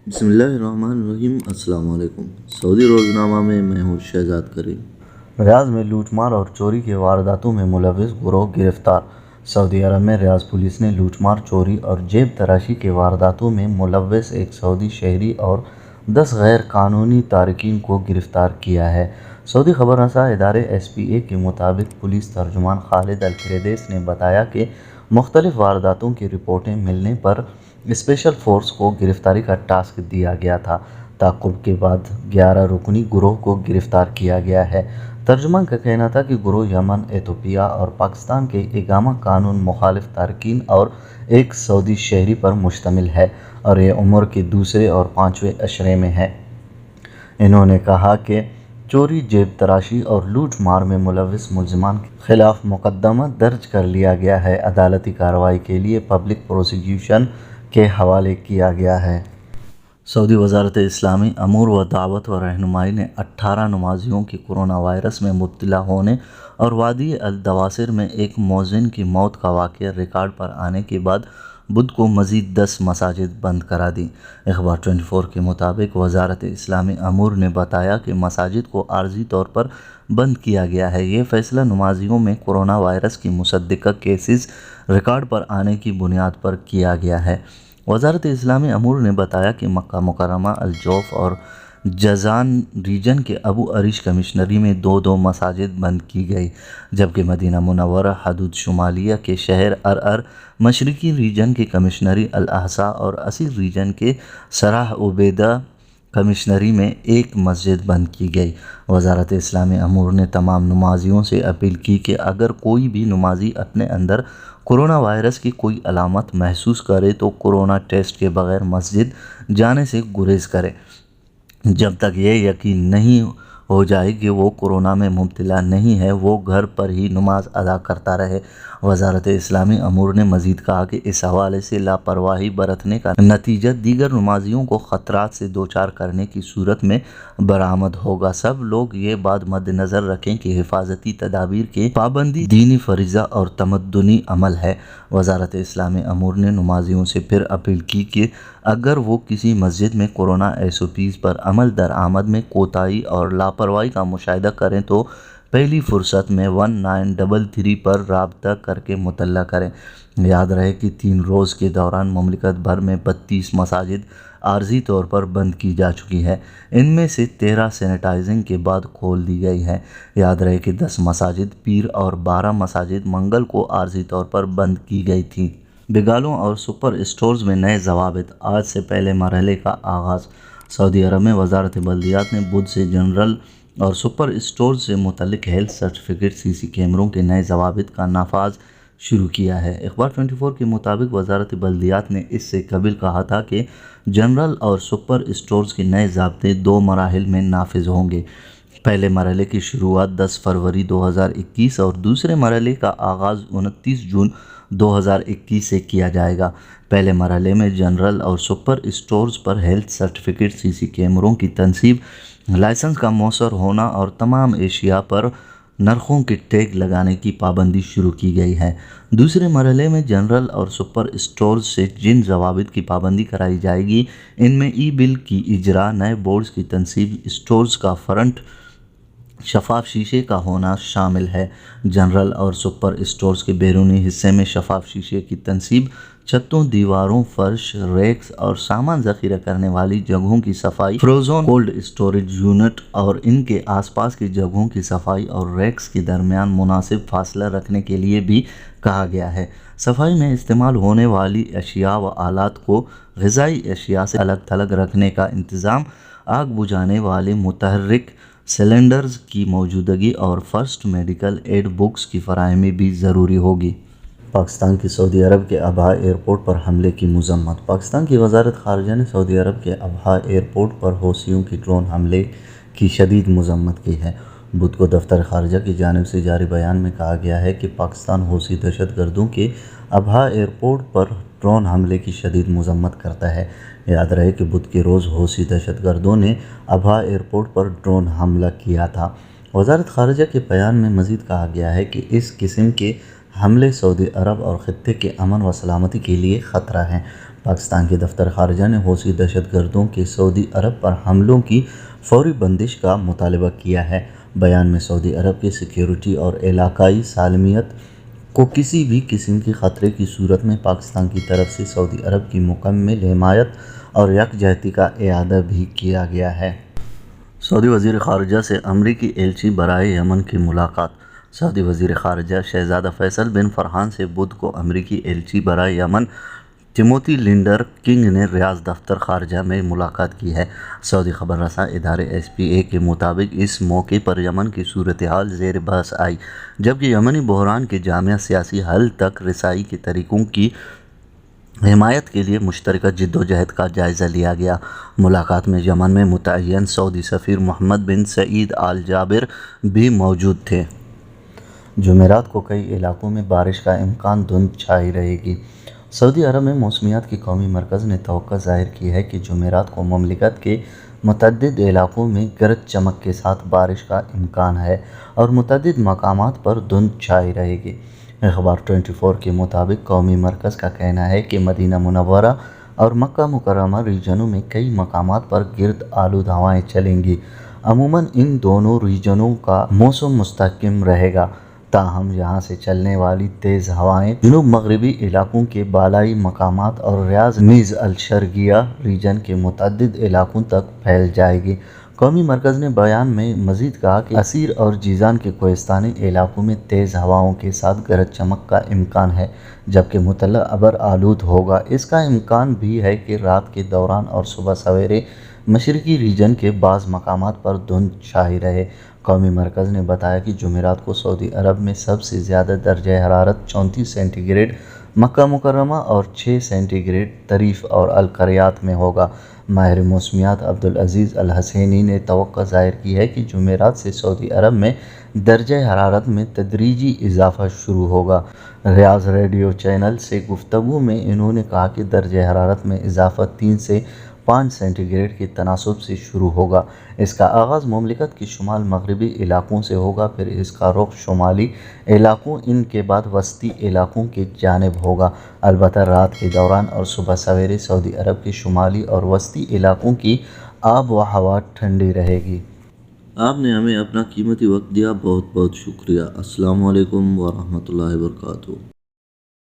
बिस्मिल्लाहिर्रहमानिर्रहीम। अस्सलाम वालेकुम। सऊदी रोज़नामा में मैं हूँ शहजाद करीम। रियाज में लूटमार और चोरी की वारदातों में मुलविस गिरोह गिरफ्तार। सऊदी अरब में रियाज पुलिस ने लूटमार, चोरी और जेब तराशी की वारदातों में मुलविस एक सऊदी शहरी और 10 गैर कानूनी तारकीन को गिरफ्तार किया है। सऊदी खबररसा इदारे SPA के मुताबिक पुलिस तर्जुमान खालिद अल-क्रेदेस ने बताया कि मुख्तलिफ वारदातों की रिपोर्टें मिलने पर स्पेशल फोर्स को गिरफ्तारी का टास्क दिया गया था। ताक़ुब के बाद 11 रुकनी गिरोह को गिरफ्तार किया गया है। तर्जुमान का कहना था कि गिरोह यमन, एथोपिया और पाकिस्तान के इकामा कानून मुखालिफ तारकीन और एक सऊदी शहरी पर मुश्तमिल है और ये उम्र के दूसरे और 5वें अशरे में है। इन्होंने कहा कि चोरी, जेब तराशी और लूट मार में मुलविस मुलज़िमान के खिलाफ मुकदमा दर्ज कर लिया गया है। अदालती कार्रवाई के लिए पब्लिक प्रोसिक्यूशन के हवाले किया गया है। सऊदी वज़ारत इस्लामी अमूर व दावत व रहनुमाई ने 18 नमाजियों की कोरोना वायरस में मुब्तला होने और वादी अल दवासिर में एक मौज़िन की मौत का वाक़या रिकॉर्ड पर आने के बाद बुध को मज़ीद 10 मसाजिद बंद करा दी। अखबार 24 के मुताबिक वज़ारत इस्लामी अमूर ने बताया कि मसाजिद को आर्जी तौर पर बंद किया गया है। ये फ़ैसला नमाजियों में कोरोना वायरस की मुसद्दिक़ा केसेस रिकॉर्ड पर आने की बुनियाद पर किया गया है। वज़ारत इस्लामी अमूर ने बताया कि मक्का मुकर्रमा, अल जौफ और जज़ान रीजन के अबू अरीश कमिश्नरी में 2-2 मसाजिद बंद की गई, जबकि मदीना मुनव्वरा हदूद शुमालिया के शहर अरअर, मशरिकी रीजन के कमिश्नरी अल अहसा और असीर रीजन के सराह उबैदा कमिश्नरी में एक मस्जिद बंद की गई। वज़ारत इस्लामी अमूर ने तमाम नमाजियों से अपील की कि अगर कोई भी नमाजी अपने अंदर कोरोना वायरस की कोई अलामत महसूस करे तो कोरोना टेस्ट के बग़ैर मस्जिद जाने से गुरेज करे, जब तक ये यकीन नहीं हो जाए कि वो कोरोना में मुब्तला नहीं है। वो घर पर ही नमाज अदा करता रहे। वज़ारत इस्लामी अमूर ने मज़ीद कहा कि इस हवाले से लापरवाही बरतने का नतीजा दीगर नमाजियों को ख़तरात से दोचार करने की सूरत में बरामद होगा। सब लोग ये बात मद्देनज़र रखें कि हिफाजती तदाबीर की पाबंदी दीनी फ़रीज़ा और तमद्दुनी अमल है। वज़ारत इस्लामी अमूर ने नमाजियों से फिर अपील की कि अगर वो किसी मस्जिद में कोरोना SOPs पर अमल दरामद में कोताही और लापरवाही का मुशाहिदा करें तो पहली फ़ुर्सत में 1933 पर राब्ता करके मुतल्ला करें। याद रहे कि 3 रोज़ के दौरान मुमलिकत भर में 32 मसाजिद आर्जी तौर पर बंद की जा चुकी है। इनमें से 13 सैनिटाइजिंग के बाद खोल दी गई है। याद रहे कि 10 मसाजिद पीर और 12 मसाजिद मंगल को आर्जी तौर पर बंद की गई थी। बिगालों और सुपर स्टोर्स में नए ज़वाबित, आज से पहले मरहले का आगाज़। सऊदी अरब में वज़ारत बल्दियात ने बुध से जनरल और सुपर स्टोर्स से मुतल्लिक हेल्थ सर्टिफिकेट CC कैमरों के नए ज़वाबित का नाफाज शुरू किया है। अखबार 24 के मुताबिक वज़ारत बल्दियात ने इससे कबल कहा था कि जनरल और सुपर स्टोर्स के नए ज़ाब्ते 2 मराहिल में नाफिज होंगे। पहले मरहले की शुरुआत 10 फरवरी 2021 और दूसरे मरहले का आगाज़ 29 जून 2021 से किया जाएगा। पहले मरहले में जनरल और सुपर स्टोर्स पर हेल्थ सर्टिफिकेट CC कैमरों की तनसीब, लाइसेंस का मौसर होना और तमाम एशिया पर नरखों के टैग लगाने की पाबंदी शुरू की गई है। दूसरे मरहले में जनरल और सुपर स्टोर्स से जिन ज़वाबित की पाबंदी कराई जाएगी, इनमें ई-बिल की इजरा, नए बोर्ड्स की तनसीब, स्टोर्स का फ्रंट शफाफ शीशे का होना शामिल है। जनरल और सुपर स्टोर्स के बैरूनी हिस्से में शफाफ शीशे की तनसीब, छतों, दीवारों, फर्श, रैक्स और सामान ज़ख़ीरा करने वाली जगहों की सफाई, फ्रोज़न कोल्ड स्टोरेज यूनिट और इनके आसपास की जगहों की सफाई और रैक्स के दरमियान मुनासिब फासला रखने के लिए भी कहा गया है। सफाई में इस्तेमाल होने वाली अशिया व आलात को ग़िज़ाई अशिया से अलग थलग रखने का इंतज़ाम, आग बुझाने वाले मुतहर्रिक सिलेंडर्स की मौजूदगी और फर्स्ट मेडिकल एड बुक्स की फराहमी भी ज़रूरी होगी। पाकिस्तान की सऊदी अरब के अबहा एयरपोर्ट पर हमले की मज़म्मत। पाकिस्तान की वज़ारत ख़ारिजा ने सऊदी अरब के अबहा एयरपोर्ट पर हौसियों की ड्रोन हमले की शदीद मज़म्मत की है। बुध को दफ्तर ख़ारिजा की जानिब से जारी बयान में कहा गया है कि पाकिस्तान हौसी दहशतगर्दों के अबहा एयरपोर्ट पर ड्रोन हमले की शदीद मज़म्मत करता है। याद रहे कि बुध के रोज़ हौसी दहशतगर्दों ने अबहा एयरपोर्ट पर ड्रोन हमला किया था। वज़ारत ख़ारिजा के बयान में मज़ीद कहा गया है कि इस किस्म के हमले सऊदी अरब और ख़ित्ते के अमन व सलामती के लिए ख़तरा हैं। پاکستان کے دفتر خارجہ نے حوثی دہشت گردوں کے سعودی عرب پر حملوں کی فوری بندش کا مطالبہ کیا ہے۔ بیان میں سعودی عرب کی سیکیورٹی اور علاقائی سالمیت کو کسی بھی قسم کے خطرے کی صورت میں پاکستان کی طرف سے سعودی عرب کی مکمل حمایت اور یکجہتی کا اعادہ بھی کیا گیا ہے۔ سعودی وزیر خارجہ سے امریکی ایلچی برائے یمن کی ملاقات۔ سعودی وزیر خارجہ شہزادہ فیصل بن فرحان سے بدھ کو امریکی ایلچی برائے یمن ٹیموتھی لینڈر کنگ نے ریاض دفتر خارجہ میں ملاقات کی ہے۔ سعودی خبر رساں ادارے SPA کے مطابق اس موقع پر یمن کی صورتحال زیر بحث آئی، جبکہ یمنی بحران کے جامع سیاسی حل تک رسائی کے طریقوں کی حمایت کے لیے مشترکہ جدوجہد کا جائزہ لیا گیا۔ ملاقات میں یمن میں متعین سعودی سفیر محمد بن سعید آل جابر بھی موجود تھے۔ جمعرات کو کئی علاقوں میں بارش کا امکان، دھند چھائی رہے گی۔ سعودی عرب میں موسمیات کے قومی مرکز نے توقع ظاہر کی ہے کہ جمعرات کو مملکت کے متعدد علاقوں میں گرج چمک کے ساتھ بارش کا امکان ہے اور متعدد مقامات پر دھند چھائی رہے گی۔ اخبار 24 کے مطابق قومی مرکز کا کہنا ہے کہ مدینہ منورہ اور مکہ مکرمہ ریجنوں میں کئی مقامات پر گرد آلود ہوائیں چلیں گی۔ عموماً ان دونوں ریجنوں کا موسم مستحکم رہے گا، تاہم یہاں سے چلنے والی تیز ہوائیں جنوب مغربی علاقوں کے بالائی مقامات اور ریاض نیز الشرقیہ ریجن کے متعدد علاقوں تک پھیل جائے گی۔ قومی مرکز نے بیان میں مزید کہا کہ عسیر اور جیزان کے کوہستانی علاقوں میں تیز ہواؤں کے ساتھ گرج چمک کا امکان ہے، جبکہ مطلع ابر آلود ہوگا۔ اس کا امکان بھی ہے کہ رات کے دوران اور صبح سویرے مشرقی ریجن کے بعض مقامات پر دھند چھائی رہے۔ قومی مرکز نے بتایا کہ جمعرات کو سعودی عرب میں سب سے زیادہ درجہ حرارت 34 سینٹی گریڈ مکہ مکرمہ اور 6 سینٹی گریڈ طریف اور القریات میں ہوگا۔ ماہر موسمیات عبدالعزیز الحسینی نے توقع ظاہر کی ہے کہ جمعرات سے سعودی عرب میں درجہ حرارت میں تدریجی اضافہ شروع ہوگا۔ ریاض ریڈیو چینل سے گفتگو میں انہوں نے کہا کہ درجہ حرارت میں اضافہ 3 سے 5 سینٹی گریڈ کے تناسب سے شروع ہوگا۔ اس کا آغاز مملکت کے شمال مغربی علاقوں سے ہوگا، پھر اس کا رخ شمالی علاقوں، ان کے بعد وسطی علاقوں کی جانب ہوگا۔ البتہ رات کے دوران اور صبح سویرے سعودی عرب کے شمالی اور وسطی علاقوں کی آب و ہوا ٹھنڈی رہے گی۔ آپ نے ہمیں اپنا قیمتی وقت دیا، بہت بہت شکریہ۔ السلام علیکم ورحمۃ اللہ وبرکاتہ۔